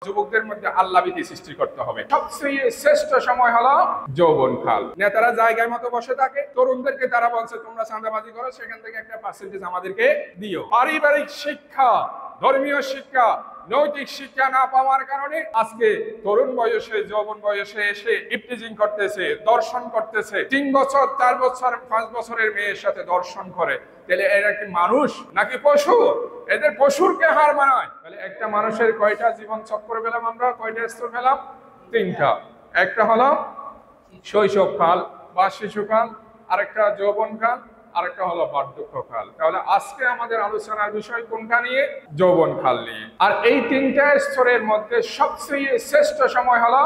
যুবকদের মধ্যে আল্লাহভীতি সৃষ্টি করতে হবে। সবচেয়ে শ্রেষ্ঠ সময় হলো যৌবনকাল। নেতারা জায়গায় মতো বসে থাকে, তরুণদেরকে তারা বলছে তোমরা চাঁদাবাজি করো, সেখান থেকে একটা পার্সেন্টেজ আমাদেরকে দিও। পারিবারিক শিক্ষা, ধর্মীয় শিক্ষা, নৈতিক শিক্ষা না পাওয়ার কারণে আজকে তরুণ বয়সে, যৌবন বয়সে এসে ইফটিজিং করতেছে, দর্শন করতেছে। 3 বছর, 4 বছর, 5 বছরের মেয়ের সাথে দর্শন করে। তাহলে এরা কি মানুষ নাকি পশু? এদের পশুরকে হার মানায়। তাহলে একটা মানুষের কয়টা জীবন চক্র পেলাম আমরা, কয়টা স্তর পেলাম? 3টা। একটা হলো শৈশবকাল বা শিশুকাল, আরেকটা যৌবনকাল, আরেকটা হলো বার্ধক্যকাল। তাহলে আজকে আমাদের আলোচনার বিষয় কোনটা নিয়ে? যৌবনকাল নিয়ে। আর এই 3টা স্তরের মধ্যে সবচেয়ে শ্রেষ্ঠ সময় হলো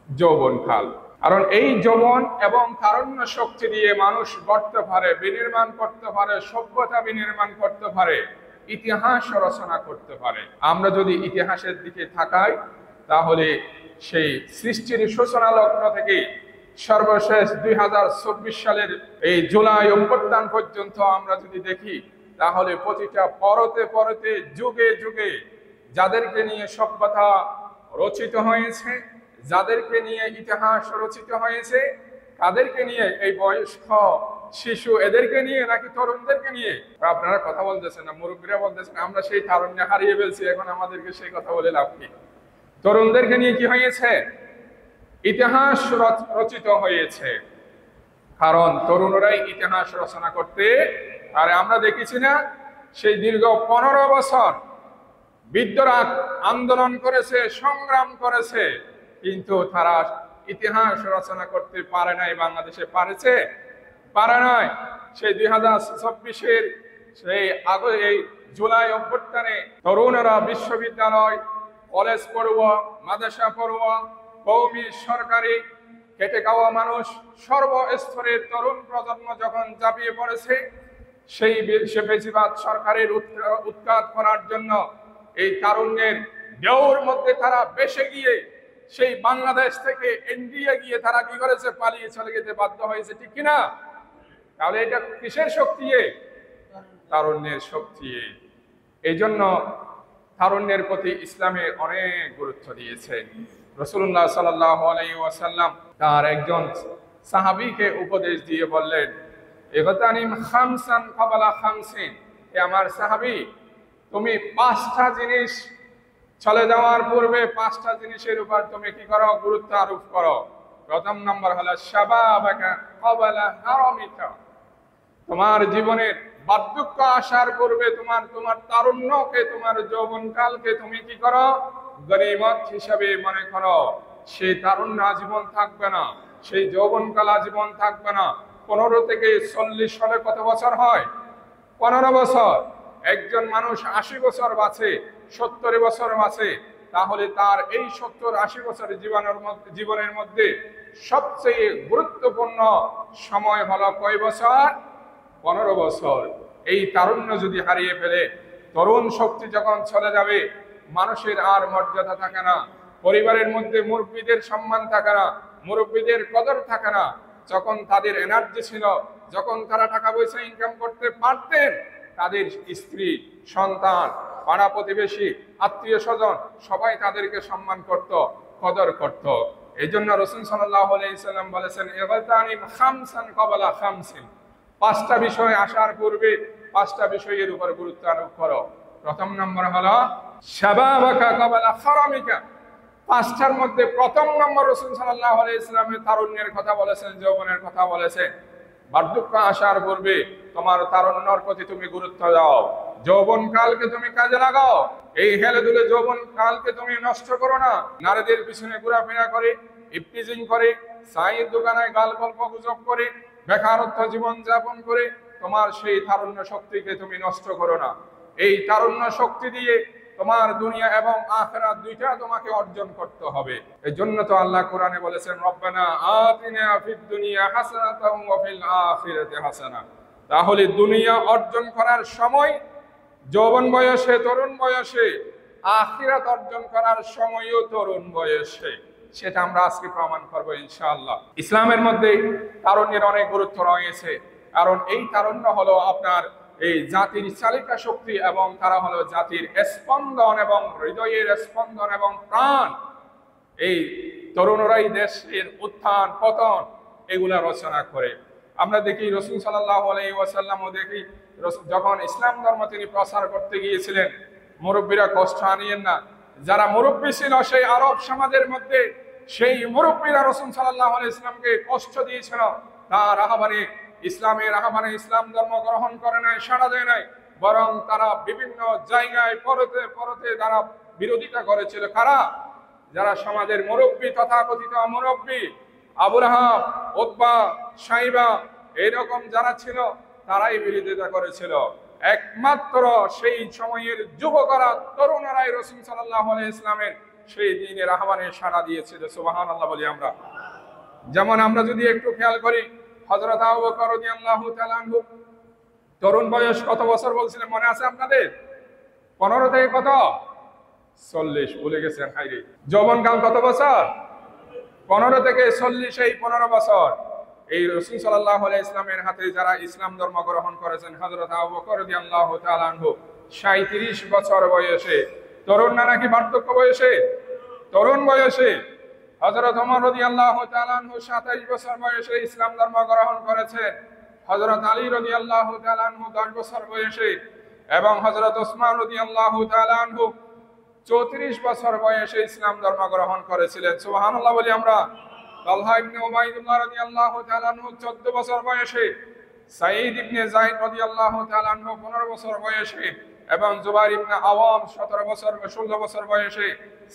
যৌবনকাল। কারণ এই যৌবন এবং তারুণ্য শক্তি দিয়ে মানুষ গড়তে পারে, বিনির্মাণ করতে পারে, সভ্যতা বিনির্মাণ করতে পারে, ইতিহাস রচনা করতে পারে। আমরা যদি ইতিহাসের দিকে তাকাই, তাহলে সেই সৃষ্টির সূচনা লগ্ন থেকে সর্বশেষ 2024 সালের এই জুলাই অভ্যুত্থান পর্যন্ত আমরা যদি দেখি, তাহলে প্রতিটা পরতে পরতে, যুগে যুগে যাদেরকে নিয়ে সভ্যতা রচিত হয়েছে, যাদেরকে নিয়ে ইতিহাস রচিত হয়েছে, তাদেরকে নিয়ে, এই বয়স্ক, শিশু, এদেরকে নিয়ে নাকি তরুণদেরকে নিয়ে? আপনারা কথা বলতেছেন না, মুরব্বীরা বলতেছেন আমরা সেই তারুণ্য হারিয়ে ফেলছি, এখন আমাদেরকে সেই কথা বলে লাভ কি? তরুণদেরকে নিয়ে কি হয়েছে? ইতিহাস রচিত হয়েছে। কারণ তরুণরাই ইতিহাস রচনা করতে পারে। আমরা দেখেছি না, সেই দীর্ঘ 15 বছর বৃদ্ধরা আন্দোলন করেছে, সংগ্রাম করেছে, কিন্তু তারা ইতিহাস রচনা করতে পারে নাই। বাংলাদেশে পারেছে? পারে নাই। সেই 2024-এর সেই এই জুলাই অভ্যুত্থানে তরুণরা বিশ্ববিদ্যালয়, কলেজ পড়ুয়া, মাদ্রাসা পড়ুয়া, কওমি, সরকারি, খেটে খাওয়া মানুষ, সর্বস্তরের তরুণ প্রজন্ম যখন ঝাঁপিয়ে পড়েছে সেই বেশিরভাগ সরকারের উৎখাত করার জন্য, এই তারুণ্যের ঢেউর মধ্যে তারা বেসে গিয়ে সেই বাংলাদেশ থেকে ইন্ডিয়া গিয়ে তারা কি করেছে? পালিয়ে চলে যেতে বাধ্য হয়েছে, ঠিক কিনা? তাহলে এটা কিসের শক্তি? তারুণ্যের শক্তি। এই জন্য তারুণ্যের প্রতি ইসলামে অনেক গুরুত্ব দিয়েছে। রাসূলুল্লাহ সাল্লাল্লাহু আলাইহি ওয়াসাল্লাম তার একজন সাহাবীকে উপদেশ দিয়ে বললেন, ইগতানিম খামসান ক্বাবলা খামসিন, হে আমার সাহাবী, তুমি 5টা জিনিস চলে যাওয়ার পূর্বে 5টা জিনিসের উপর তুমি কি করো? গুরুত্ব আরোপ করো। প্রথম নম্বর হলো শাবাবাকা ক্বাবলা হারামিকা, তোমার জীবনের বার্ধক্য আসার পূর্বে তোমার তারুণ্যকে, তোমার যৌবনকালকে তুমি কি করো? গনিমত হিসাবে মনে করো। সেই তারুণ্য আজীবন থাকবে না, সেই যৌবনকাল আজীবন থাকবে না। 15 থেকে 40 সালে কত বছর হয়? 15 বছর। একজন মানুষ 80 বছর বাঁচে, 70 বছর বাঁচে, তাহলে তার এই 70-80 বছরের জীবনের মধ্যে সবচেয়ে গুরুত্বপূর্ণ সময় হলো কয় বছর? 15 বছর। এই তারুণ্য যদি হারিয়ে ফেলে, তরুণ শক্তি যখন চলে যাবে, মানুষের আর মর্যাদা থাকে না, পরিবারের মধ্যে মুরব্বীদের সম্মান থাকে না, মুরব্বীদের কদর থাকে না। যখন তাদের এনার্জি ছিল, যখন তারা টাকা পয়সা ইনকাম করতে পারতেন, তাদের স্ত্রী, সন্তান, পাড়া প্রতিবেশী, আত্মীয় স্বজন সবাই তাদেরকে সম্মান করত, কদর করত। এই জন্য রাসূল সাল্লাল্লাহু আলাইহি সাল্লাম বলেছেন, ইগতানিম খামসান ক্বাবলা খামসিন, 5টা বিষয় আসার পূর্বে 5টা বিষয়ের উপর গুরুত্ব আরোপ করো। প্রথম নম্বর হলো শাবাবাকা ক্বাবলা হারামিকা। 5টার মধ্যে প্রথম নম্বর রাসূল সাল্লাল্লাহু আলাইহি সাল্লামের তারুণ্যের কথা বলেছেন, যৌবনের কথা বলেছেন। বার্ধক্য আসার পূর্বে তোমার তারুণ্যর প্রতি তুমি গুরুত্ব দাও, যৌবনকালকে তুমি কাজে লাগাও। এই হেলে দুলে যৌবনকালকে তুমি নষ্ট করো না। নারীদের পিছনে ঘোরাফেরা করে, ইফটিজিং করে, চায়ের দোকানে গাল গল্প গুজব করে, বেকারত্ব জীবন যাপন করে তোমার সেই তারুণ্য শক্তিকে তুমি নষ্ট করো না। এই তারুণ্য শক্তি দিয়ে তোমার দুনিয়া এবং আখিরাত দুইটা তোমাকে অর্জন করতে হবে। এই জন্য তো আল্লাহ কোরআনে বলেছেন, রব্বানা আতিনা ফিদ দুনিয়া হাসানাতাও ওয়া ফিল আখিরাতি হাসানা। তাহলে দুনিয়া অর্জন করার সময় যৌবন বয়সে, তরুণ বয়সে, আখিরাত অর্জন করার সময়ও তরুণ বয়সে। সেটা আমরা আজকে প্রমাণ করবো ইনশাআল্লাহ। ইসলামের মধ্যে তারুণ্যের অনেক গুরুত্ব রয়েছে, কারণ এই তারুণ্য হলো আপনার এই জাতির চালিকা শক্তি এবং তারা হলো জাতির স্পন্দন এবং হৃদয়ের স্পন্দন এবং প্রাণ। এই তরুণরাই দেশের উত্থান পতন এগুলা রচনা করে। আমরা দেখি রাসূল সাল্লাল্লাহু আলাইহি ওয়াসাল্লামও দেখি যখন ইসলাম ধর্ম তিনি প্রচার করতে গিয়েছিলেন, মুরব্বীরা কষ্ট আনিয়েন না, যারা মুরব্বী ছিল সেই আরব সমাজের মধ্যে সেই মুরব্বীরা রাসূল সাল্লাল্লাহু আলাইহি ওয়াসাল্লামকে কষ্ট দিয়েছিল। তার আহ্বানে ইসলাম ধর্ম গ্রহণ করে নাই, সাড়া দেয় নাই, বরং তারা বিভিন্ন জায়গায় পরতে তারা বিরোধিতা করেছিল। কারা? যারা সমাজের মুরব্বী, তথাকথিত মুরব্বী, আবু লাহাব, উতবা, সাইবা এইরকম যারা ছিল তারাই বিরোধিতা করেছিল। একমাত্র সেই সময়ের যুবকরা, তরুণরাই রাসূল সাল্লাল্লাহু আলাইহি ইসলামের সেই দ্বীনের আহ্বানে সাড়া দিয়েছিল। সুবহানাল্লাহ বলি আমরা। যেমন আমরা যদি একটু খেয়াল করি, হযরত আবু বকর রাদিয়াল্লাহু তাআলা আনহু তরুণ বয়স কত বছর বলছিলেন মনে আছে আপনাদের? 15 থেকে কত? 40 ভুলে গেছেন। হাইরে, যৌবনকাল কত বছর? 15 থেকে 40, এই 15 বছর এই রাসূল সাল্লাল্লাহু আলাইহি ইসলামের হাতে যারা ইসলাম ধর্ম গ্রহণ করেছেন, হযরত আবু বকর রাদিয়াল্লাহু তাআলা আনহু 37 বছর বয়সে, তরুণ না নাকি বার্ধক্য বয়সে? তরুণ বয়সে। হযরত ওমর রাদিয়াল্লাহু তাআলা আনহু 27 বছর বয়সে ইসলাম ধর্ম গ্রহণ করেছেন। হযরত আলী রাদিয়াল্লাহু তাআলা আনহু 10 বছর বয়সে, এবং হযরত ওসমান রাদিয়াল্লাহু তাআলা আনহু 34 বছর বয়সে ইসলাম ধর্ম গ্রহণ করেছিলেন। সুবহানাল্লাহ বলি আমরা। তালহা ইবনে উবাইদুল্লাহ রাদিয়াল্লাহু তাআলা আনহু 14 বছর বয়সে, সাঈদ ইবনে যায়েদ রাদিয়াল্লাহু তাআলা আনহু 15 বছর বয়সে, এবং জুবাইর ইবনে আওয়াম 16 বছর বয়সে,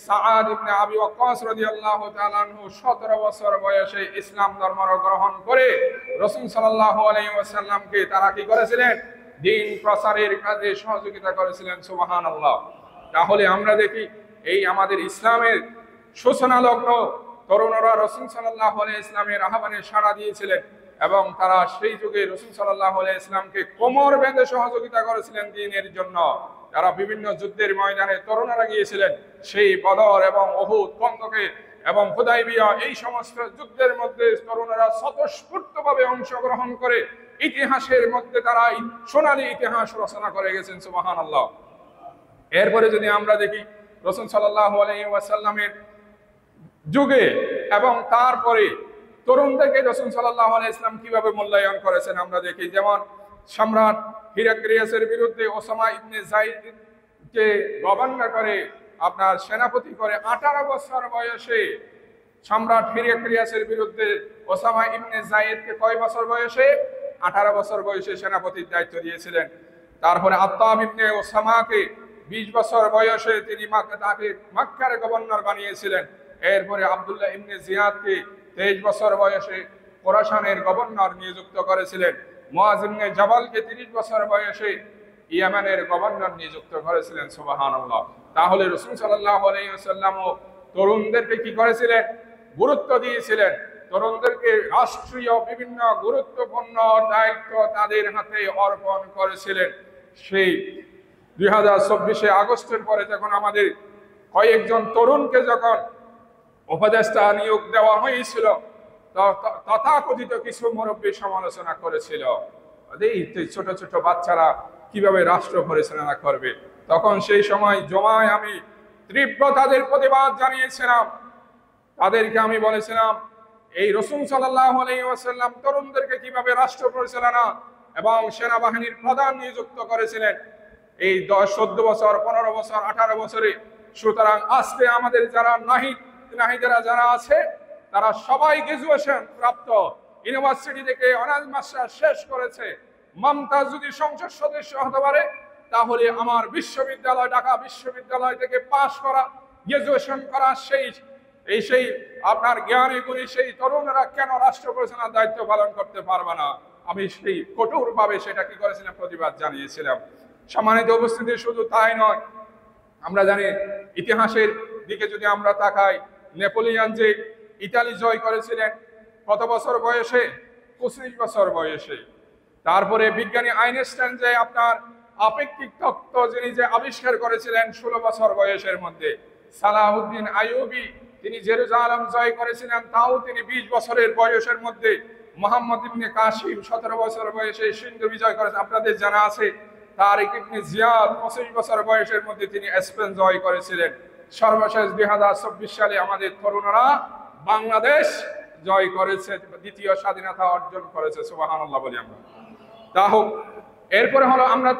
সাআদ ইবনে আবি ওয়াক্কাস রাদিয়াল্লাহু তাআলা আনহু 17 বছর বয়সে ইসলাম ধর্ম গ্রহণ করে রাসূল সাল্লাল্লাহু আলাইহি ওয়াসাল্লামকে তারা কি করেছিলেন? দ্বীন প্রচারের কাজে সহযোগিতা করেছিলেন। সুবহানাল্লাহ। তাহলে আমরা দেখি এই আমাদের ইসলামের সূচনা লগ্ন তরুণরা রাসূল সাল্লাল্লাহু আলাইহি ইসলামের আহ্বানে সাড়া দিয়েছিলেন, এবং তারা সেই যুগে রাসূল সাল্লাল্লাহু আলাইহি ইসলামকে কোমর বেঁধে সহযোগিতা করেছিলেন দ্বীনের জন্য। তারা বিভিন্ন যুদ্ধের ময়দানে তরুণরা গিয়েছিলেন, সেই বদর এবং উহুদ, খন্দকে এবং হুদাইবিয়া, এই সমস্ত যুদ্ধের মধ্যে তরুণরা স্বতঃস্ফূর্তভাবে অংশগ্রহণ করে ইতিহাসের মধ্যে তারা সোনালী ইতিহাস রচনা করে গেছেন। সুবহানাল্লাহ। এরপরে যদি আমরা দেখি রাসূল সাল্লাল্লাহু আলাইহি ওয়াসাল্লামের যুগে এবং তারপরে তরুণদেরকে রাসূল সাল্লাল্লাহু আলাইহি ইসলাম কিভাবে মূল্যায়ন করেছেন আমরা দেখি। যেমন সম্রাট হিরাক্লিয়াসের বিরুদ্ধে ওসামা ইবনে যায়েদকে গভর্নর করে, আপনার সেনাপতি করে 18 বছর বয়সে সম্রাট হিরাক্লিয়াসের বিরুদ্ধে ওসামা ইবনে যায়েদকে কয় বছর বয়সে? 18 বছর বয়সে সেনাপতির দায়িত্ব দিয়েছিলেন। তারপরে আত্তাব ইবনে ওসামাকে 20 বছর বয়সে তিনি তাকে মক্কার গভর্নর বানিয়েছিলেন। এরপরে আব্দুল্লাহ ইবনে জিয়াদকে 23 বছর বয়সে খোরাসানের গভর্নর নিযুক্ত করেছিলেন। মুআজ ইবনে জাবালকে 30 বছর বয়সে ইয়ামানের গভর্নর নিযুক্ত করেছিলেন। সুবহানাল্লাহ। তাহলে রাসূল সাল্লাল্লাহু আলাইহি ওয়াসাল্লামও তরুণদেরকে কি করেছিলেন? গুরুত্ব দিয়েছিলেন। তরুণদেরকে রাষ্ট্রীয় বিভিন্ন গুরুত্বপূর্ণ দায়িত্ব তাদের হাতে অর্পণ করেছিলেন। সেই 2024 আগস্টের পরে যখন আমাদের কয়েকজন তরুণকে যখন উপদেষ্টা নিয়োগ দেওয়া হয়েছিল, তথাকথিত কিছু মুরব্বী সমালোচনা করেছিল, এই ছোট ছোট বাচ্চারা কিভাবে রাষ্ট্র পরিচালনা করবে। তখন সেই সময় জমায় আমি তীব্র তাদের প্রতিবাদ জানিয়েছিলাম। তাদেরকে আমি বলেছিলাম, এই রাসূল সাল্লাল্লাহু আলাইহি ওয়াসাল্লাম তরুণদেরকে কিভাবে রাষ্ট্র পরিচালনা এবং সেনাবাহিনীর প্রধান নিযুক্ত করেছিলেন এই 14 বছর, 15 বছর, 18 বছরে। সুতরাং আজকে আমাদের যারা নাহিদেরা যারা আছে তারা সবাই গ্রাজুয়েশন প্রাপ্ত, ইউনিভার্সিটি থেকে অনার্স মাস্টার শেষ করেছে। মমতাজ যদি সংসদ সদস্য হতে পারে, তাহলে আমার বিশ্ববিদ্যালয়, ঢাকা বিশ্ববিদ্যালয় থেকে পাশ করা, গ্রাজুয়েশন করা সেই আপনার জ্ঞানী গুণী সেই তরুণরা কেন রাষ্ট্র পরিচালনার দায়িত্ব পালন করতে পারবে না? আমি সেই কঠোরভাবে সেটা কি করেছিলাম? প্রতিবাদ জানিয়েছিলাম। সম্মানিত উপস্থিতি, শুধু তাই নয়, আমরা জানি ইতিহাসের দিকে যদি আমরা তাকাই, নেপোলিয়ন যে ইতালি জয় করেছিলেন কত বছর বয়সে? 25 বছর বয়সে। তারপরে বিজ্ঞানী আইনস্টাইন যে আপনার আপেক্ষিক তত্ত্ব যিনি যে আবিষ্কার করেছিলেন 16 বছর বয়সের মধ্যে। সালাহুদ্দিন আইয়ুবী তিনি জেরুজালেম জয় করেছিলেন, তাও তিনি 20 বছরের বয়সের মধ্যে। মোহাম্মদ ইবনে কাসিম 17 বছর বয়সে সিন্ধু বিজয় করেছে, আপনাদের জানা আছে। তারিক ইবনে জিয়াদ 25 বছর বয়সের মধ্যে তিনি স্পেন জয় করেছিলেন। সর্বশেষ 2024 সালে আমাদের তরুণরা বাংলাদেশ জয় করেছে, দ্বিতীয় স্বাধীনতা অর্জন করেছে। সুবহানাল্লাহ বলি আমরা। তা হোক, এরপরে হলো আমরা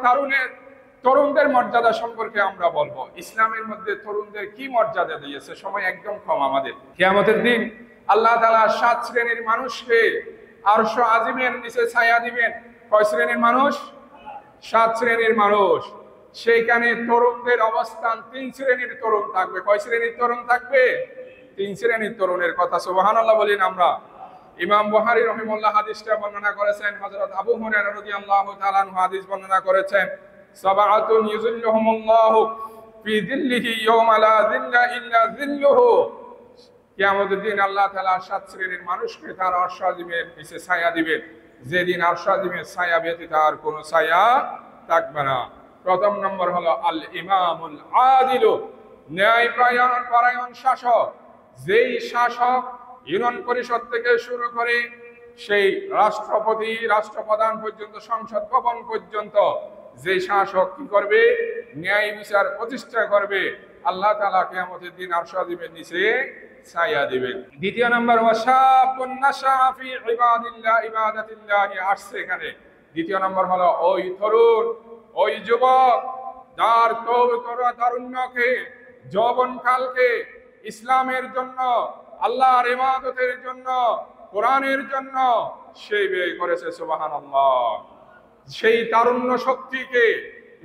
তরুণদের মর্যাদা সম্পর্কে আমরা বলবো। ইসলামের মধ্যে তরুণদের কি মর্যাদা দিয়েছে, সময় একদম কম আমাদের। কিয়ামতের দিন আল্লাহ তাআলা 7 শ্রেণীর মানুষকে আরশ আজিমের নিচে ছায়া দিবেন। কয় শ্রেণীর মানুষ? 7 শ্রেণীর মানুষ। সেইখানে তরুণদের অবস্থান 3 শ্রেণীর তরুণ থাকবে। কয় শ্রেণীর তরুণ থাকবে? 3 শ্রেণীর তরুণের কথা সুবহানাল্লাহ বলেন আমরা। ইমাম বুখারী রাহিমাহুল্লাহ হাদিসটা বর্ণনা করেছেন। হযরত আবু হুরায়রা রাদিয়াল্লাহু তাআলা আনহু হাদিস বর্ণনা করেছেন, সাবআতুন ইউযিল্লুহুমুল্লাহু ফি যিল্লিহি ইয়াওমা লা যিল্লা ইল্লা যিল্লুহু। কিয়ামতের দিন আল্লাহ তাআলা 7 শ্রেণীর মানুষকে তার আরশ আজিমের নিচে ছায়া দিবেন, যেদিন আরশ আজিমের ছায়া ব্যতীত আর কোনো ছায়া থাকবে না। প্রথম নম্বর হলো আল ইমামুল আদিল, ন্যায়পরায়ণ শাসক। যেই শাসক ইউনিয়ন পরিষদ থেকে শুরু করে সেই রাষ্ট্রপতি, রাষ্ট্রপ্রধান পর্যন্ত, সংসদ ভবন পর্যন্ত যে শাসক কি করবে? ন্যায় বিচার প্রতিষ্ঠা করবে। আল্লাহ তাআলা কিয়ামতের দিন আরশ আজিমের নিচে ছায়া দিবেন। দ্বিতীয় নম্বর ওয়াশাবুন নাশা ফি ইবাদাতিল্লাহি আসছে এখানে। দ্বিতীয় নম্বর হলো ওই তরুণ, ওই যুবক যার তারুণ্যকে, যৌবনকালকে ইসলামের জন্য, আল্লাহর ইবাদতের জন্য, কোরআনের জন্য সে ব্যয় করেছে। সুবহানাল্লাহ। সেই তারুণ্য শক্তিকে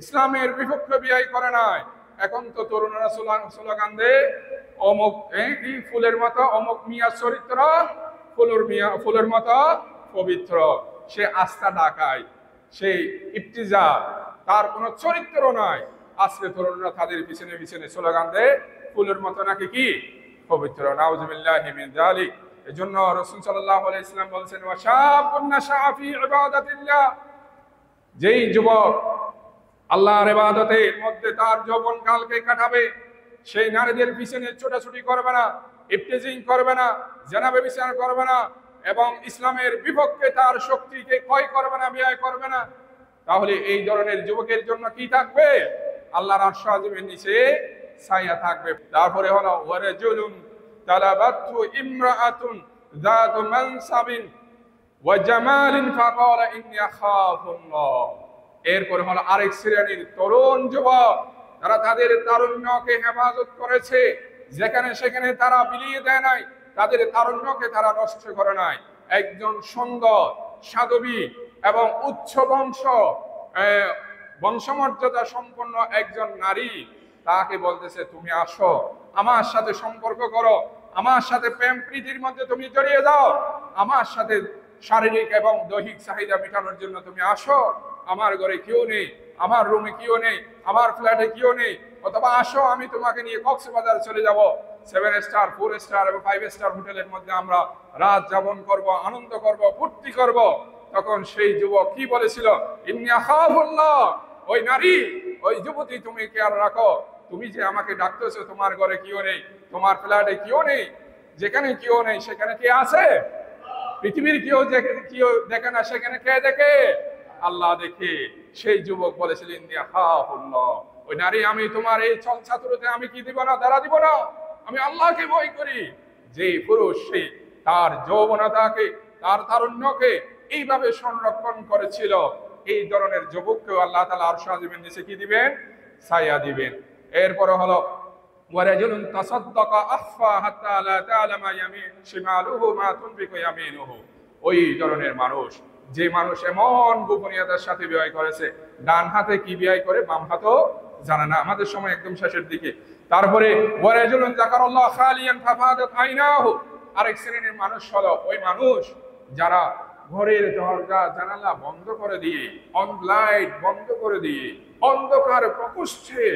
ইসলামের বিপক্ষে ব্যয় করে নাই। এখন তো তরুণরা স্লোগান দেয়, অমুক ফুলের মতো, অমুক মিয়া চরিত্র ফুলের মতো পবিত্র। সে আস্থা ডাকায়, সেই ইফতিজা, তার কোনো চরিত্র নাই। আজকে তরুণরা তাদের পিছনে পিছনে স্লোগান দেয় ফুলের মতো নাকি কি পবিত্র। নাউযুবিল্লাহি মিন যালিক। এজন্য রাসূল সাল্লাল্লাহু আলাইহি ওয়াসাল্লাম বলেছেন, ওয়াশাবুন নাশা ফি ইবাদাতিল্লাহ, যেই যুবক আল্লাহর ইবাদতের মধ্যে তার যৌবনকালকে কাটাবে, সেই নারীদের পিছনে ছোটাছুটি করবে না, ইফতিজিং করবে না, জেনা ব্যভিচার করবে না, এবং ইসলামের বিপক্ষে তার শক্তিকে ক্ষয় করবে না, ব্যয় করবে না, তাহলে এই ধরনের যুবকের জন্য কি থাকবে? আল্লাহর আরশ আজিমের নিচে ছায়া থাকবে। তারপরে হলো ওয়ারাজুলুন তালাবাতু ইমরাআতুন যাতু মানসাবিন ওয়া জামালিন ফাকালা ইন্নী আখাফুল্লাহ। এরপর হলো আরেক শ্রেণীর তরুণ যুবক, তারা তাদের তারুণ্যকে হেফাজত করেছে, যেখানে সেখানে তারা বিলিয়ে দেয় নাই, তাদের তারুণ্যকে তারা নষ্ট করে নাই। একজন সুন্দর, সাধবী এবং উচ্চ বংশমর্যাদা সম্পন্ন একজন নারী, তাকে বলতেছে, তুমি আসো, আমার সাথে সম্পর্ক করো, আমার সাথে প্রেম প্রীতির মধ্যে তুমি জড়িয়ে যাও, আমার সাথে শারীরিক এবং দৈহিক চাহিদা মেটানোর জন্য তুমি আসো। আমার ঘরে কেউ নেই, আমার রুমে কেউ নেই, আমার ফ্ল্যাটে কেউ নেই, অথবা আসো, আমি তোমাকে নিয়ে কক্সবাজার চলে যাব, 7 স্টার, 4 স্টার এবং 5 স্টার হোটেলের মধ্যে আমরা রাত যাপন করব, আনন্দ করব, ফুর্তি করব। তখন সেই যুবক কি বলেছিল? ইন্নী আখাফুল্লাহ। ওই নারী, ওই যুবতী, তুমি খেয়াল রাখো, তুমি যে আমাকে ডাকতেছো, তোমার ঘরে কেউ নেই, তোমার ফ্ল্যাটে কেউ নেই, যেখানে কেউ নেই সেখানে কে আছে? পৃথিবীর কেউ দেখে না, সেখানে কে দেখে? আল্লাহ দেখে। সেই যুবক বলেছিলেন ইন্নী আখাফুল্লাহ, ওই নারী, আমি তোমার এই ছাত্রতে আমি কি দিব না, দাঁড়া দিব না, আমি আল্লাহকে ভয় করি। যে পুরুষ সে তার যৌবনতাকে, তার তারুণ্যকে এইভাবে সংরক্ষণ করেছিল, এই ধরনের যুবককেও আল্লাহ তাআলা আরশ আজিমের নিচে কি দিবেন? ছায়া দিবেন। এরপর হলো ওয়ারাজুলুন তাসাদদাকা আখফা হাত্তা লা তা'লামা শিমালুহু মা তুনফিকু ইয়ামিনুহু। ওই ধরনের মানুষ, যে মানুষ এমন গোপনীয়তার সাথে ব্যয় করেছে, ডান হাতে কি ব্যয় করে বাম হাতও জানে না। আমাদের সময় একদম শেষের দিকে। তারপরে ওয়ারাজুলুন যাকারাল্লাহ খালিয়ান ফাফাদাত আইনাহু। আরেক শ্রেণীর মানুষ হলো ওই মানুষ যারা ঘরের দরজা জানালা বন্ধ করে দিয়ে, লাইট বন্ধ করে দিয়ে, অন্ধকার প্রকোষ্ঠে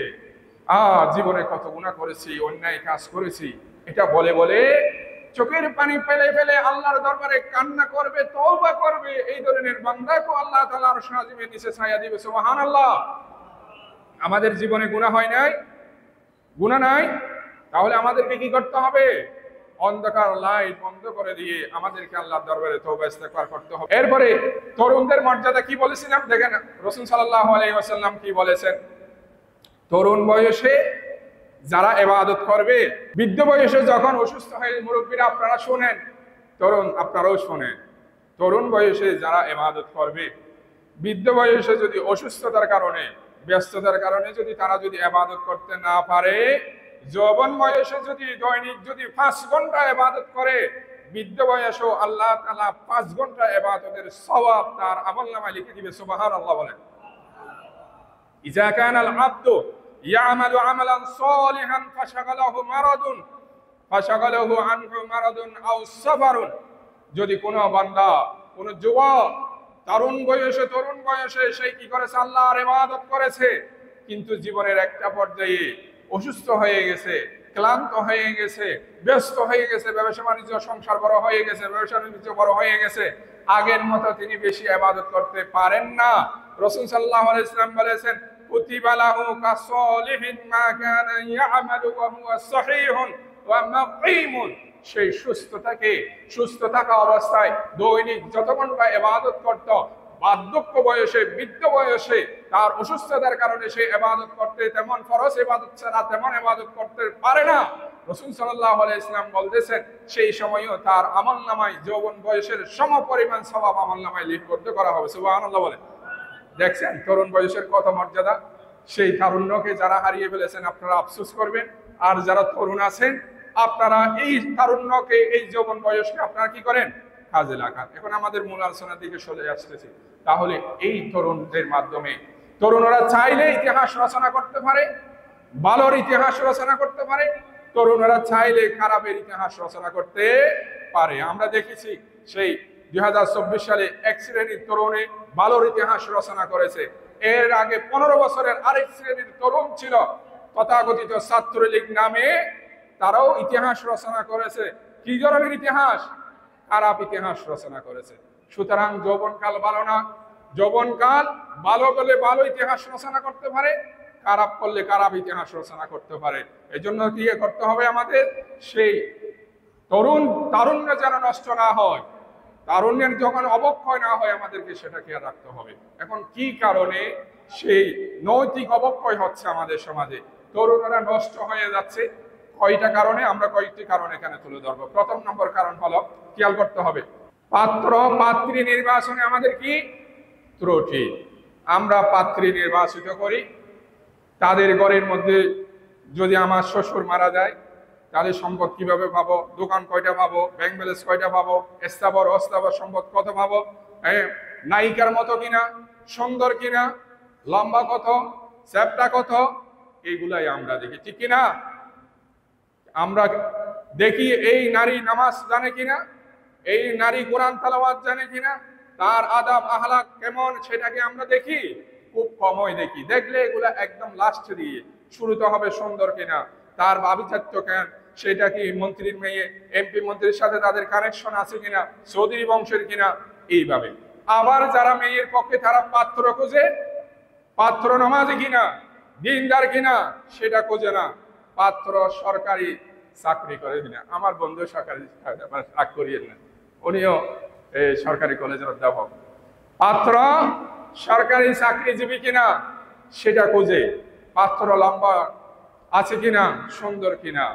জীবনে কত গুনাহ করেছি, অন্যায় কাজ করেছি, এটা বলে বলে চোখের পানি ফেলে ফেলে আল্লাহর দরবারে কান্না করবে, তওবা করবে। এই ধরনের বান্দাকে আল্লাহ তাআলা আরশ আজিমের নিচে ছায়া দিবে। সুবহানাল্লাহ। আমাদের জীবনে গুনাহ হয় নাই? গুনাহ নাই? তাহলে আমাদেরকে কি করতে হবে? অন্ধকার লাইট বন্ধ করে দিয়ে আমাদেরকে আল্লাহর দরবারে তওবা ইস্তেগফার করতে হবে। এরপরে তরুণদের মর্যাদা কি বলেছিলাম দেখেন, রাসূল সাল্লাল্লাহু আলাইহি ওয়াসাল্লাম কি বলেছেন, তরুণ বয়সে যারা ইবাদত করবে, বৃদ্ধ বয়সে যখন অসুস্থ হয়ে মুরব্বীরা আপনারা শুনেন, তরুণ আপনারাও শুনেন, তরুণ বয়সে যারা ইবাদত করবে, বৃদ্ধ বয়সে যদি অসুস্থতার কারণে ব্যস্ততার কারণে যদি তারা যদি ইবাদত করতে না পারে, যৌবন বয়সে যদি দৈনিক যদি 5 ঘন্টা ইবাদত করে, বৃদ্ধ বয়সেও আল্লাহ তাআলা 5 ঘন্টা ইবাদতের সওয়াব তার আমলনামায় লিখে দিবে। সুবহানাল্লাহ বলেন। ইজা কানাল আবদু ইয়ামালু আমালান সালিহান ফাশাগালাহু আনহু মারাদুন আও সাফারুন, যদি কোনো বান্দা কোন যুবক তরুণ বয়সে সে কি করেছে, আল্লাহর ইবাদত করেছে, কিন্তু জীবনের একটা পর্যায়ে অসুস্থ হয়ে গেছে, ক্লান্ত হয়ে গেছে, ব্যস্ত হয়ে গেছে, ব্যবসা বাণিজ্য সংসার বড় হয়ে গেছে, ব্যবসা বাণিজ্য বড় হয়ে গেছে, আগের মতো তিনি বেশি ইবাদত করতে পারেন না। রাসূল সাল্লাল্লাহু আলাইহি ওয়াসাল্লাম বলেছেন, কুতিবা লাহু কাসলিহিন মা কানা ইয়ামালু ওয়া হুয়া সহিহুন ওয়া মুকিমুন, সেই সুস্থ থাকা অবস্থায় দৈনিক যত ঘন্টা ইবাদত করত, বার্ধক্য বয়সে বৃদ্ধ বয়সে তার অসুস্থতার কারণে সেই ইবাদত করতে তেমন ফরজ ইবাদত ছাড়া তেমন ইবাদত করতে পারে না। রাসূল সাল্লাল্লাহু আলাইহি ওয়াসাল্লাম বলতেছেন, সেই সময়ও তার আমলনামায় যৌবন বয়সের সমপরিমাণ সওয়াব আমলনামায় লিপিবদ্ধ করা হবে। সুবহানাল্লাহ বলেন। দেখছেন তরুণ বয়সের কত মর্যাদা। সেই তারুণ্যকে যারা হারিয়ে ফেলেছেন আপনারা আফসোস করবেন, আর যারা তরুণ আছেন আপনারা এই তারুণ্যকে, এই যৌবন বয়সকে আপনারা কি করেন, কাজে লাগান। এখন আমাদের মূল আলোচনার দিকে চলে আসতেছি। তাহলে এই তরুণদের মাধ্যমে তরুণরা চাইলে ইতিহাস রচনা করতে পারে, ভালোর ইতিহাস রচনা করতে পারে, তরুণরা চাইলে খারাপের ইতিহাস রচনা করতে পারে। আমরা দেখেছি সেই 2024 সালে এক শ্রেণীর তরুণে ভালোর ইতিহাস রচনা করেছে। এর আগে 15 বছরের আরেক শ্রেণীর তরুণ ছিল, তথাকথিত ছাত্রলীগ নামে, তারাও ইতিহাস রচনা করেছে। কি ধরনের ইতিহাস? খারাপ ইতিহাস রচনা করেছে। সুতরাং যৌবনকাল ভালো না, যৌবনকাল ভালো বলে ভালো ইতিহাস রচনা করতে পারে, খারাপ করলে খারাপ ইতিহাস রচনা করতে পারে। এই জন্য কি করতে হবে আমাদের, সেই তারুণ্য যেন নষ্ট না হয়, তারুণ্যের যখন অবক্ষয় না হয়, আমাদেরকে সেটা খেয়াল রাখতে হবে। এখন কি কারণে সেই নৈতিক অবক্ষয় হচ্ছে আমাদের সমাজে, তরুণরা নষ্ট হয়ে যাচ্ছে, কয়টা কারণে, আমরা কয়েকটি কারণ এখানে তুলে ধরবো। প্রথম নম্বর কারণ হলো, খেয়াল করতে হবে, পাত্র পাত্রী নির্বাচনে আমাদের কি ত্রুটি। আমরা পাত্রী নির্বাচিত করি, তাদের ঘরের মধ্যে যদি আমার শ্বশুর মারা যায় তাহলে সম্পদ কিভাবে পাবো, দোকান কয়টা পাবো, ব্যাংক ব্যালেন্স কয়টা পাবো, স্থাবর অস্থাবর সম্পদ কত পাবো, নায়িকার মতো কিনা, সুন্দর কিনা, লম্বা কত, চ্যাপটা কত, এইগুলাই আমরা দেখি, ঠিক কিনা? আমরা দেখি এই নারী নামাজ জানে কিনা, এই নারী কোরআন তেলাওয়াত জানে কিনা, তার আদাব আহলাক কেমন, সেটাকে আমরা দেখি, খুব কমই দেখি। দেখলে এগুলা একদম লাস্টে দিয়ে, শুরুতে হবে সুন্দর কিনা, তার আভিজাত্য কেন, সেটা কি মন্ত্রীর মেয়ে, এমপি মন্ত্রীর সাথে তাদের কানেকশন আছে কিনা, চৌধুরী বংশের কিনা, এইভাবে। আবার যারা মেয়ের পক্ষে তারা পাত্র খোঁজে, পাত্র নামাজি কিনা, দিনদার কিনা, সেটা খোঁজে না, পাত্র সরকারি চাকরি করে কিনা। আমার বন্ধু সরকারি রাগ করিয়েন না, উনিও সরকারি কলেজের অধ্যাপক। পাত্র সরকারি চাকরিজীবী কিনা সেটা খোঁজে, পাত্র লম্বা আছে কিনা, সুন্দর কিনা।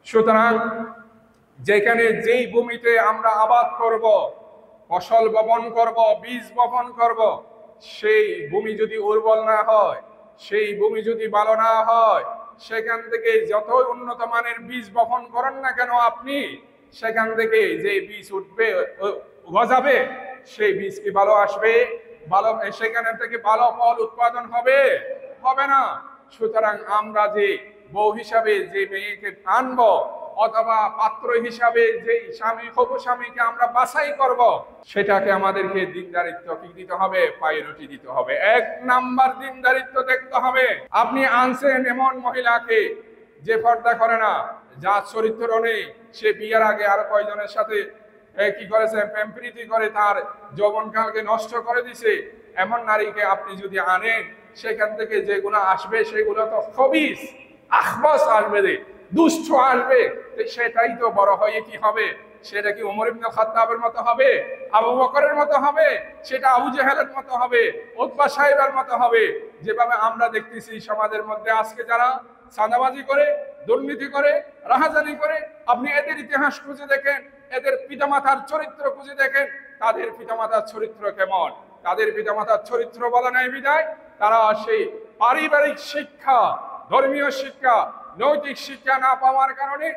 সুতরাং যেখানে যেই ভূমিতে আমরা আবাদ করব, ফসল বপন করব, বীজ বপন করব, সেই ভূমি যদি উর্বর না হয়, সেই ভূমি যদি ভালো না হয়, সেখান থেকে যতই উন্নত মানের বীজ বপন করেন না কেন আপনি, সেখান থেকে যে বীজ উঠবে গজাবে, সেই বীজ কি ভালো আসবে, ভালো সেখান থেকে ভালো ফল উৎপাদন হবে না। সুতরাং আমরা যে বউ হিসাবে যে মেয়েকে আনবো, অথবা পাত্র হিসাবে যে স্বামী হবু স্বামীকে আমরা বাছাই করব, সেটাকে আমাদেরকে দিনদারিত্ব কি দিতে হবে, প্রায়োরিটি দিতে হবে। 1 নাম্বার দিনদারিত্ব দেখতে হবে। আপনি আনছেন এমন মহিলাকে যে পর্দা করে না, যার চরিত্র নেই, সে বিয়ের আগে আর কয়জনের সাথে কি করেছে, প্রেম প্রীতি করে তার যৌবনকালকে নষ্ট করে দিছে, এমন নারীকে আপনি যদি আনেন, সেখান থেকে যেগুলো আসবে সেগুলো তো খবিস আখবাস আসবে, দুষ্ট আসবে, সেটাই তো বড় হয়ে কি হবে? সেটা কি ওমর ইবনে খাত্তাবের মতো হবে, আবু বকরের মতো হবে, সেটা আবু জেহেলের মতো হবে, উতবা সাহেবের মতো হবে? যেভাবে আমরা দেখতেছি সমাজের মধ্যে আজকে যারা চাঁদাবাজি করে, দুর্নীতি করে, রাহাজানি করে, আপনি এদের ইতিহাস খুঁজে দেখেন, এদের পিতামাতার চরিত্র খুঁজে দেখেন, তাদের পিতামাতার চরিত্র কেমন? তাদের পিতামাতার চরিত্র বলা নাই বিদায় তারা সেই পারিবারিক শিক্ষা, ধর্মীয় শিক্ষা, নৈতিক শিক্ষা না পাওয়ার কারণে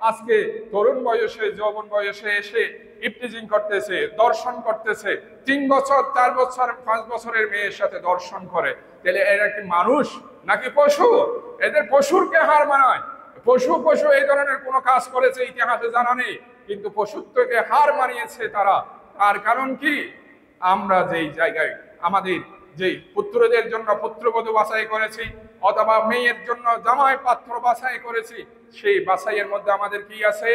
আজকে তরুণ বয়সে, যৌবন বয়সে এসে ইফটিজিং করতেছে, দর্শন করতেছে। 3 বছর, 4 বছর, 5 বছরের মেয়ের সাথে দর্শন করে। তাহলে এরা কি মানুষ নাকি পশু? এদের পশুরকে হার মানায়। পশু এই ধরনের কোনো কাজ করেছে ইতিহাসে জানা নেই, কিন্তু পশুত্বকে হার মানিয়েছে তারা। তার কারণ কি? আমরা যেই জায়গায় আমাদের যে পুত্রদের জন্য পুত্রবধূ বাছাই করেছি, অথবা মেয়ের জন্য জামাই পাত্র বাছাই করেছি, সেই বাছাইয়ের মধ্যে আমাদের কি আছে?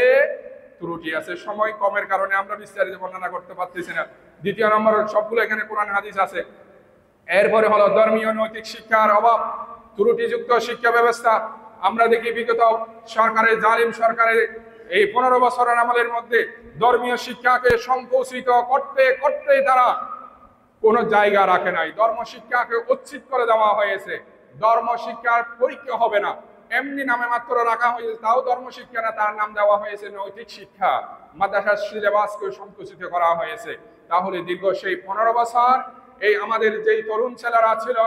ত্রুটি আছে। সময় কমের কারণে আমরা বিস্তারিত বর্ণনা করতে পারতেছি না। দ্বিতীয় নম্বর, সবগুলো এখানে কোরআন হাদিস আছে। এরপরে হলো ধর্মীয় নৈতিক শিক্ষার অভাব, ত্রুটিযুক্ত শিক্ষা ব্যবস্থা। আমরা দেখি বিগত সরকারের, জালিম সরকারের এই 15 বছরের আমলের মধ্যে ধর্মীয় শিক্ষাকে সংকুচিত করতে করতে তারা কোনো জায়গা রাখে নাই। ধর্ম শিক্ষাকে উচ্ছেদ করে দেওয়া হয়েছে। ধর্ম শিক্ষার পরীক্ষা হবে না, এমনি নামে মাত্র রাখা হয়েছে, তাও ধর্ম শিক্ষা না, তার নাম দেওয়া হয়েছে নৈতিক শিক্ষা। মাদ্রাসার সিলেবাসকে সংকুচিত করা হয়েছে। তাহলে দীর্ঘ সেই 15 বছর এই আমাদের যেই তরুণ ছেলেরা ছিল,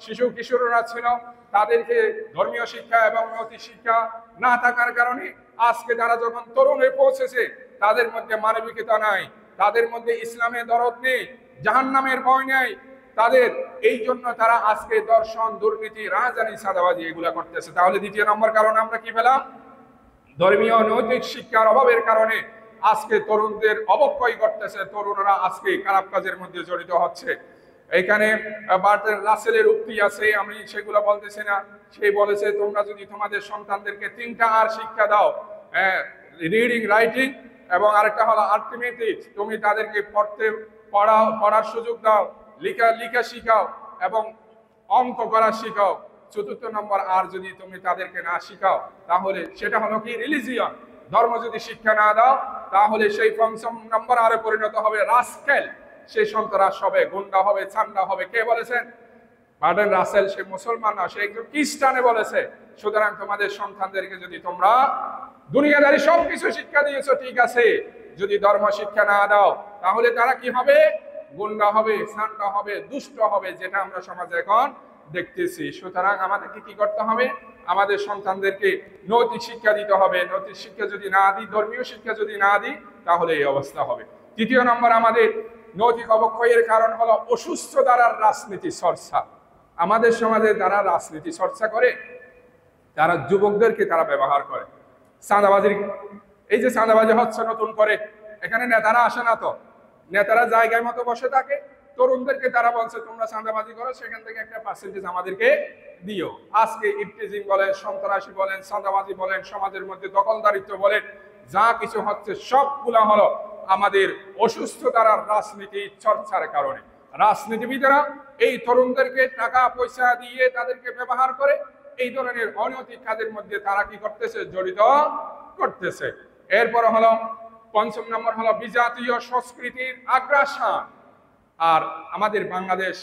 শিশু কিশোররা ছিল, তাদেরকে ধর্মীয় শিক্ষা এবং নৈতিক শিক্ষা না থাকার কারণে আজকে তারা যখন তরুণ হয়ে পৌঁছেছে, তাদের মধ্যে মানবিকতা নাই, তাদের মধ্যে ইসলামের দরদ নেই, জাহান্নামের ভয় নেই তাদের। এই জন্য তারা আজকে দর্শন, দুর্নীতি, রাহাজানি, চাঁদাবাজি এগুলা করতেছে। তাহলে দ্বিতীয় নম্বর কারণ আমরা কি পেলাম? ধর্মীয় নৈতিক শিক্ষার অভাবের কারণে আজকে তরুণদের অবক্ষয় ঘটতেছে। তরুণরা আজকে খারাপ কাজের মধ্যে জড়িত হচ্ছে। এখানে বার্ট্রান্ড রাসেলের উক্তি আছে, আমি সেগুলো বলতেছি না। সে বলেছে, তোমরা যদি তোমাদের সন্তানদেরকে 3টা আর শিক্ষা দাও, রিডিং, রাইটিং এবং আরেকটা হলো আর্থমেটিক, তুমি তাদেরকে পড়ার সুযোগ দাও, লিখা শিখাও এবং অঙ্ক করা শিখাও। 4র্থ নম্বর, আর যদি তুমি তাদেরকে না শিখাও, তাহলে সেটা হলো কি? রিলিজিয়ন। ধর্ম যদি শিক্ষা না দাও, তাহলে সেই 5ম নম্বর আরে পরিণত হবে রাস্কেল। সেই সন্ত্রাস হবে, গুন্ডা হবে, চান্দা হবে। কে বলেছেন? বার্ট্রান্ড রাসেল। সে মুসলমান না, সে একজন খ্রিস্টানে বলেছে। সুতরাং তোমাদের সন্তানদেরকে যদি তোমরা দুনিয়াদারি সবকিছু শিক্ষা দিয়েছো, ঠিক আছে, যদি ধর্ম শিক্ষা না দাও, তাহলে তারা কি হবে? গুন্ডা হবে, চান্দা হবে, দুষ্ট হবে, যেটা আমরা সমাজে এখন দেখতেছি। সুতরাং আমাদেরকে কি করতে হবে? আমাদের সন্তানদেরকে নৈতিক শিক্ষা দিতে হবে। নৈতিক শিক্ষা যদি না দিই, ধর্মীয় শিক্ষা যদি না দিই, তাহলে এই অবস্থা হবে। তৃতীয় নম্বর, আমাদের নৈতিক অবক্ষয়ের কারণ হলো অসুস্থ দ্বারার রাজনীতি চর্চা। আমাদের সমাজে যারা রাজনীতি চর্চা করে, যারা যুবকদেরকে তারা ব্যবহার করে। চাঁদাবাজির, এই যে চাঁদাবাজি হচ্ছে নতুন করে, এখানে নেতারা আসে না তো, নেতারা জায়গায় মতো বসে থাকে। তরুণদেরকে তারা বলছে, তোমরা চাঁদাবাজি করো, সেখান থেকে একটা পার্সেন্টেজ আমাদেরকে দিও। আজকে ইফটিজিং বলেন, সন্ত্রাসী বলেন, চাঁদাবাজি বলেন, সমাজের মধ্যে দখলদারিত্ব বলেন, যা কিছু হচ্ছে সবগুলা হলো আমাদের অসুস্থ দ্বারার রাজনীতি চর্চার কারণে। রাজনীতিবিদেরা এই তরুণদেরকে টাকা পয়সা দিয়ে তাদেরকে ব্যবহার করে এই ধরনের অনৈতিক কাজের মধ্যে তারা কি করতেছে? জড়িত করতেছে। এরপর হলো 5ম নম্বর হলো বিজাতীয় সংস্কৃতির আগ্রাসন। আর আমাদের বাংলাদেশ,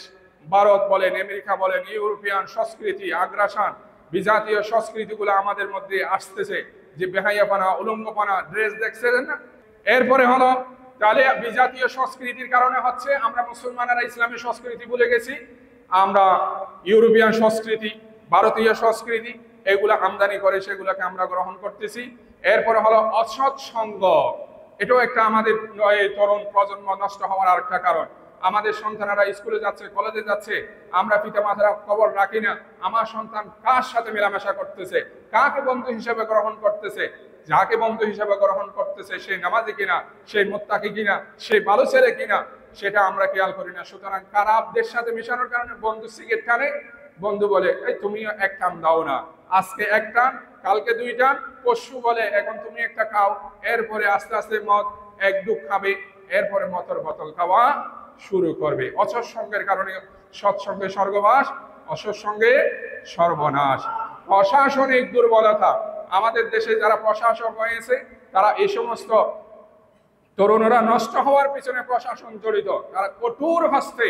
ভারত বলেন, আমেরিকা বলেন, ইউরোপিয়ান সংস্কৃতি, আগ্রাসন, বিজাতীয় সংস্কৃতিগুলো আমাদের মধ্যে আসতেছে। যে বেহাইয়াপানা, উলঙ্গপানা, ড্রেস দেখছেন না? এরপরে হলো, তাহলে বিজাতীয় সংস্কৃতির কারণে হচ্ছে আমরা মুসলমানেরা ইসলামের সংস্কৃতি ভুলে গেছি। আমরা ইউরোপিয়ান সংস্কৃতি, ভারতীয় সংস্কৃতি এগুলা আমদানি করে সেগুলোকে আমরা গ্রহণ করতেছি। এরপরে হলো অসৎ সঙ্গ। এটাও একটা আমাদের তরুণ প্রজন্ম নষ্ট হওয়ার আরেকটা কারণ। আমাদের সন্তানেরা স্কুলে যাচ্ছে, কলেজে যাচ্ছে, আমরা পিতামাতারা খবর রাখি না আমার সন্তান কার সাথে মেলামেশা করতেছে, কাকে বন্ধু হিসেবে গ্রহণ করতেছে। যাকে বন্ধু হিসেবে গ্রহণ করতেছে সেই নামাজি কিনা, সেই মুত্তাকি কিনা, সেই ভালো ছেলে কিনা, সেটা আমরা খেয়াল করি না। সুতরাং খারাপদের সাথে মেশানোর কারণে বন্ধু সিগারেট টানে, বন্ধু বলে এই তুমিও এক টান দাও না, আজকে এক টান, কালকে 2 টান, পরশু বলে এখন তুমি একটা খাও। এরপরে আস্তে আস্তে মদ 1-2 খাবে, এরপরে মদের বোতল খাওয়া শুরু করবে। অসৎ সঙ্গের কারণে সৎসঙ্গে স্বর্গবাস, অসৎ সঙ্গে সর্বনাশ। প্রশাসনিক দুর্বলতা, আমাদের দেশে যারা প্রশাসক হয়েছে তারা এই সমস্ত তরুণরা নষ্ট হওয়ার পিছনে প্রশাসন জড়িত, তারা কঠোর হস্তে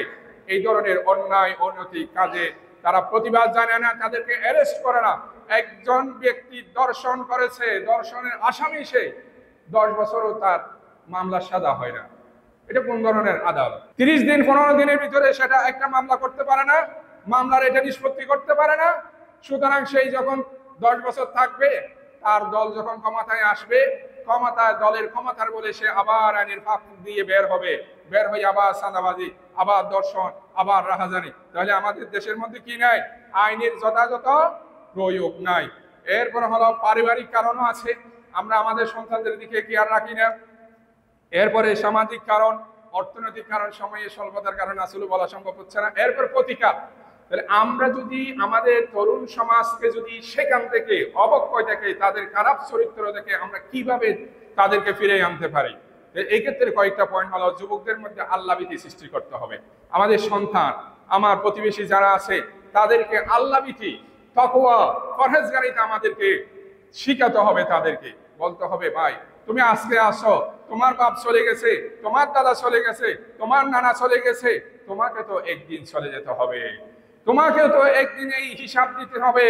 এই ধরনের অন্যায় অনৈতিক কাজে তারা প্রতিবাদ জানায় না, তাদেরকে অ্যারেস্ট করে না। একজন ব্যক্তি দর্শন করেছে, দর্শনের আসামি সে, 10 বছরও তার মামলা সাজা হয় না। এটা কোন ধরনের আদালত? 30 দিন 15 দিনের ভিতরে সেটা একটা মামলা করতে পারে না, মামলার এটা নিষ্পত্তি করতে পারে না। সুতরাং সেই যখন 10 বছর থাকবে, তার দল যখন ক্ষমতায় আসবে, দলের ক্ষমতার বলে সে আবার আইনের ফাঁক দিয়ে বের হবে, বের হয়ে আবার চাঁদাবাজি, আবার দর্শন, আবার রাহাজানি। তাহলে আমাদের দেশের মধ্যে কি নাই? আইনের যথাযথ প্রয়োগ নাই। এরপর হলো পারিবারিক কারণও আছে, আমরা আমাদের সন্তানদের দিকে খেয়াল রাখি না। এরপরে সামাজিক কারণ, অর্থনৈতিক কারণ, সময়ে স্বল্পতার কারণে আসলে বলা সম্ভব হচ্ছে না। এরপর প্রতিকার। তাহলে আমরা যদি আমাদের তরুণ সমাজকে যদি সেখান থেকে অবক্ষয় থেকে, তাদের খারাপ চরিত্র থেকে আমরা কিভাবে তাদেরকে ফিরে আনতে পারি, এই ক্ষেত্রে কয়েকটা পয়েন্ট হলো, যুবকদের মধ্যে আল্লাহভীতি সৃষ্টি করতে হবে। আমাদের সন্তান, আমার প্রতিবেশী যারা আছে তাদেরকে আল্লাহভীতি, তাকওয়া, পরহেজগারিতা আমাদেরকে শিখাতে হবে। তাদেরকে বলতে হবে, ভাই তুমি আজকে আসো, তোমার বাপ চলে গেছে, তোমার দাদা চলে গেছে, তোমার নানা চলে গেছে, তোমাকে তো একদিন চলে যেতে হবে, তোমাকে তো একদিন এই হিসাব দিতে হবে।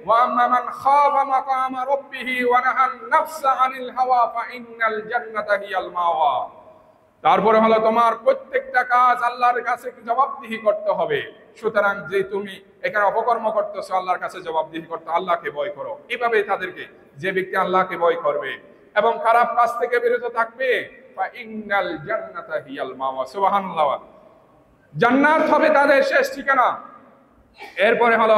ওয়াম্মা মান খাফা মাকামা রাব্বিহি ওয়া নাহান নাফসা আনিল হাওয়া ফাইন্নাল জান্নাতা হিয়াল মাওয়া। তারপরে হলো তোমার প্রত্যেকটা কাজ আল্লাহর কাছে জবাবদিহি করতে হবে। সুতরাং যে তুমি এখানে অপকর্ম করতেছো, আল্লাহর কাছে জবাবদিহি করতে, আল্লাহকে ভয় করো। এভাবে তাদেরকে, যে ব্যক্তি আল্লাহকে ভয় করবে এবং খারাপ কাজ থেকে বিরত থাকবে, ফাইন্নাল জান্নাতা হিয়াল মাওয়া, সুবহানাল্লাহ, জান্নাত হবে তাদের শেষ ঠিকানা। এরপরে হলো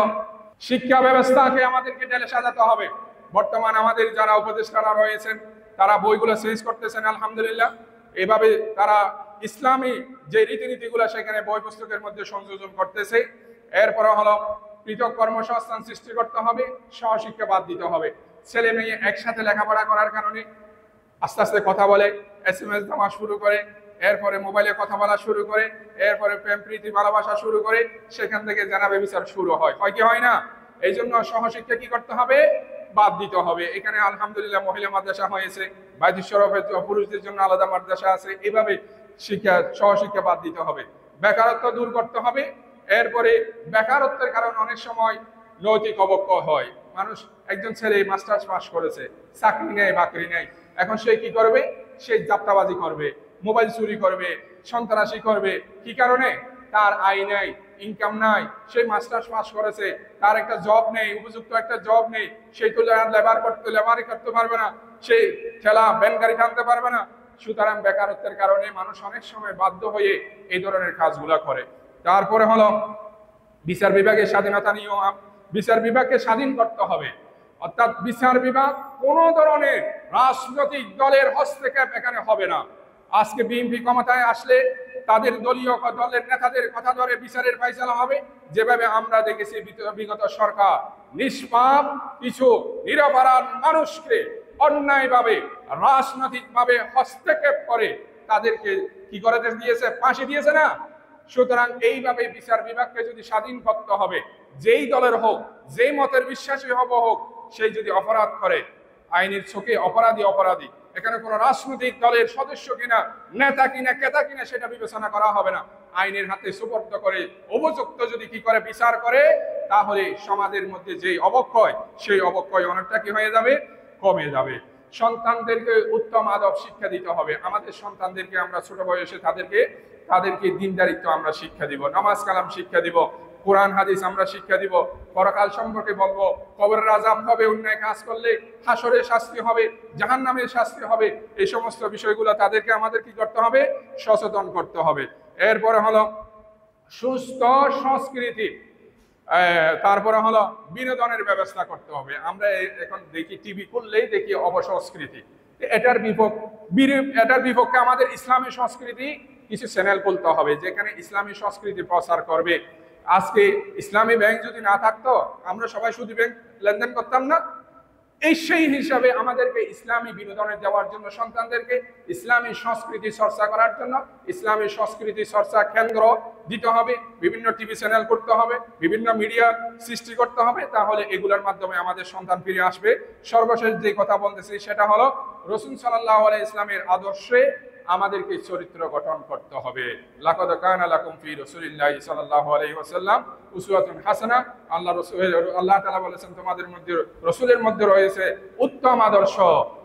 শিক্ষা ব্যবস্থাকে আমাদেরকে ঢেলে সাজাতে হবে। বর্তমান আমাদের যারা উপদেষ্টারা রয়েছেন তারা বইগুলো চেঞ্জ করতেছেন, আলহামদুলিল্লাহ। এইভাবে তারা ইসলামী যে রীতিনীতিগুলো সেখানে বই পুস্তকের মধ্যে সংযোজন করতেছে। এরপরে হলো পৃথক কর্মসংস্থান সৃষ্টি করতে হবে, সহশিক্ষা বাদ দিতে হবে। ছেলে মেয়ে একসাথে লেখাপড়া করার কারণে আস্তে আস্তে কথা বলে, SMS দেওয়া শুরু করে, এরপরে মোবাইলে কথা বলা শুরু করে, এরপরে প্রেম প্রীতি ভালোবাসা শুরু করে, সেখান থেকে জানাবে বিচার শুরু হয় কি হয় না? এই জন্য সহশিক্ষা কি করতে হবে? বাদ দিতে হবে। এখানে আলহামদুলিল্লাহ মহিলা মাদ্রাসা হয়েছে, বাইতুল শরফের পুরুষদের জন্য আলাদা মাদ্রাসা আছে। এভাবে সহশিক্ষা বাদ দিতে হবে। বেকারত্ব দূর করতে হবে। এরপরে বেকারত্বের কারণে অনেক সময় নৈতিক অবক্ষয় হয়। মানুষ, একজন ছেলে মাস্টার্স পাস করেছে, চাকরি নেই, বাকরি নেই, এখন সে কি করবে? সে যাত্রাবাজি করবে, মোবাইল চুরি করবে, সন্ত্রাসী করবে। কি কারণে? তার আয় নাই, ইনকাম নাই। সে মাস্টার্স পাস করেছে, তার একটা জব নেই, উপযুক্ত একটা জব নেই। সেই তো লেবারি করতে পারবে না, সেই ঠেলা ভ্যান গাড়ি টানতে পারবে না। সুতরাং বেকারত্বের কারণে মানুষ অনেক সময় বাধ্য হয়ে এই ধরনের কাজগুলা করে। তারপরে হলো বিচার বিভাগের স্বাধীনতা নিয়েও, বিচার বিভাগকে স্বাধীন করতে হবে। অর্থাৎ বিচার বিভাগ কোন ধরনের রাজনৈতিক দলের হস্তক্ষেপ এখানে হবে না। আজকে বিএনপি ক্ষমতায় আসলে তাদের দলীয় দলের নেতাদের কথা ধরে বিচারের ফায়সালা হবে। যেভাবে আমরা দেখেছি বিগত সরকার নিষ্পাপ কিছু নিরপরাধ মানুষকে অন্যায়ভাবে রাজনৈতিকভাবে হস্তক্ষেপ করে তাদেরকে কি করে দিয়েছে? ফাঁসি দিয়েছে না? সুতরাং এইভাবে বিচার বিভাগকে যদি স্বাধীন করতে হবে, যেই দলের হোক, যেই মতের বিশ্বাসী হোক, সেই যদি অপরাধ করে, আইনের চোখে অপরাধী, এখানে কোনো রাজনৈতিক দলের সদস্য কিনা, নেতা কিনা, কেতা কিনা সেটা বিবেচনা করা হবে না। আইনের হাতে সুপর্দ করে উপযুক্ত যদি কি করে বিচার করে, তাহলে সমাজের মধ্যে যে অবক্ষয়, সেই অবক্ষয় অনেকটা কি হয়ে যাবে? কমে যাবে। সন্তানদেরকে উত্তম আদব শিক্ষা দিতে হবে। আমাদের সন্তানদেরকে আমরা ছোট বয়সে তাদেরকে দিনদারিত্ব আমরা শিক্ষা দিব, নামাজ কালাম শিক্ষা দিব, কোরআন হাদিস আমরা শিক্ষা দিব, পরকাল সম্পর্কে বলবো, কবরের আযাব হবে, অন্যায় কাজ করলে হাসরের শাস্তি হবে, জাহান্নামের শাস্তি হবে। এই সমস্ত বিষয়গুলো তাদেরকে আমাদের কি করতে হবে? সচেতন করতে হবে। এরপরে হলো সুস্থ সংস্কৃতি, তারপরে হলো বিনোদনের ব্যবস্থা করতে হবে। আমরা এখন দেখি, টিভি খুললেই দেখি অপসংস্কৃতি। এটার বিপক্ষে আমাদের ইসলামী সংস্কৃতি কিছু চ্যানেল খুলতে হবে যেখানে ইসলামী সংস্কৃতি প্রচার করবে। আজকে ইসলামী ব্যাংক যদি না থাকতো, আমরা সবাই সুদী ব্যাংক লেনদেন করতাম না। সেই হিসাবে আমাদেরকে ইসলামী বিনোদনে দেওয়ার জন্য, সন্তানদেরকে ইসলামী সংস্কৃতি চর্চা করার জন্য ইসলামী সংস্কৃতি চর্চা কেন্দ্র দিতে হবে, বিভিন্ন টিভি চ্যানেল করতে হবে, বিভিন্ন মিডিয়া সৃষ্টি করতে হবে। তাহলে এগুলোর মাধ্যমে আমাদের সন্তান ফিরে আসবে। সর্বশেষ যে কথা বলতেছি সেটা হলো রাসূল সাল্লাল্লাহু আলাইহি ইসলামের আদর্শে আমাদেরকে চরিত্র গঠন করতে হবে। লাকাদ কানা লাকুম ফি রাসূলিল্লাহি সাল্লাল্লাহু আলাইহি ওয়াসাল্লাম উসওয়াতুন হাসানাহ। আল্লাহ তাআলা বলেছেন তোমাদের মধ্যে রাসূলের মধ্যে রয়েছে উত্তম আদর্শ।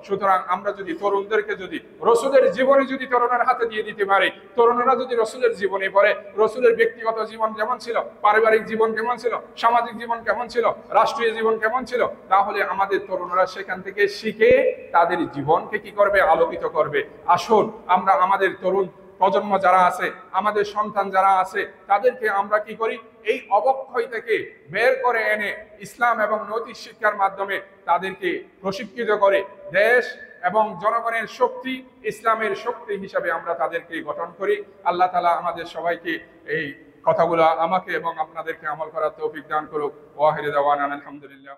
সুতরাং আমরা যদি তরুণদেরকে যদি রাসূলের জীবনী যদি তরুণের হাতে দিয়ে দিতে পারি, তরুণরা যদি রাসূলের জীবনী পড়ে, রাসূলের ব্যক্তিগত জীবন কেমন ছিল, পারিবারিক জীবন কেমন ছিল, সামাজিক জীবন কেমন ছিল, রাষ্ট্রীয় জীবন কেমন ছিল, তাহলে আমাদের তরুণরা সেখান থেকে শিখে তাদের জীবনকে কি করবে, আলোকিত করবে। আসুন আমরা আমাদের তরুণ প্রজন্ম যারা আছে, আমাদের সন্তান যারা আছে, তাদেরকে আমরা কি করি, এই অবক্ষয় থেকে বের করে এনে ইসলাম এবং নৈতিক শিক্ষার মাধ্যমে তাদেরকে প্রশিক্ষিত করে দেশ এবং জনগণের শক্তি, ইসলামের শক্তি হিসাবে আমরা তাদেরকে গঠন করি। আল্লাহ তাআলা আমাদের সবাইকে এই কথাগুলো আমাকে এবং আপনাদেরকে আমল করার তৌফিক দান করুক। ওয়া আখিরু দাওয়ানা আলহামদুলিল্লাহ।